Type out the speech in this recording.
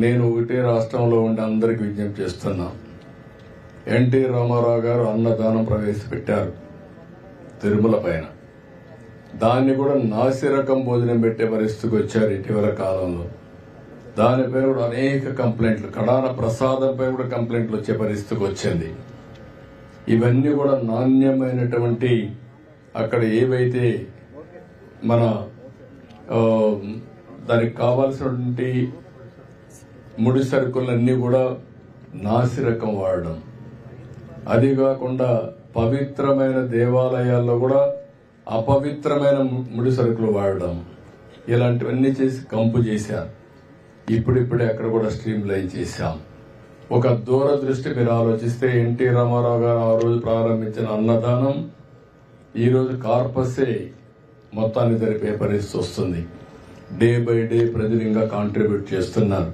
నేను ఒకటే రాష్ట్రంలో ఉండి అందరికి విజ్ఞప్తి చేస్తున్నా. ఎన్టీ రామారావు గారు అన్నదానం ప్రవేశపెట్టారు తిరుమల పైన. దాన్ని కూడా నాసిరకం భోజనం పెట్టే పరిస్థితికి వచ్చారు ఇటీవల కాలంలో. దానిపై కూడా అనేక కంప్లైంట్లు, కడాన ప్రసాదంపై కూడా కంప్లైంట్లు వచ్చే పరిస్థితికి వచ్చింది. ఇవన్నీ కూడా నాణ్యమైనటువంటి అక్కడ ఏవైతే మన దానికి కావాల్సినటువంటి ముడి సరుకులన్నీ కూడా నాసిరకం వాడడం, అది కాకుండా పవిత్రమైన దేవాలయాల్లో కూడా అపవిత్రమైన ముడి సరుకులు వాడడం, ఇలాంటివన్నీ చేసి కంపు చేశారు. ఇప్పుడిప్పుడే అక్కడ కూడా స్ట్రీమ్ లైన్ చేశాం. ఒక దూరదృష్టి మీరు ఆలోచిస్తే ఎన్టీ రామారావు గారు ఆ రోజు ప్రారంభించిన అన్నదానం ఈ రోజు కార్పసే మొత్తాన్ని జరిపే పరిస్థితి వస్తుంది. డే బై డే ప్రజలు ఇంకా కాంట్రిబ్యూట్ చేస్తున్నారు.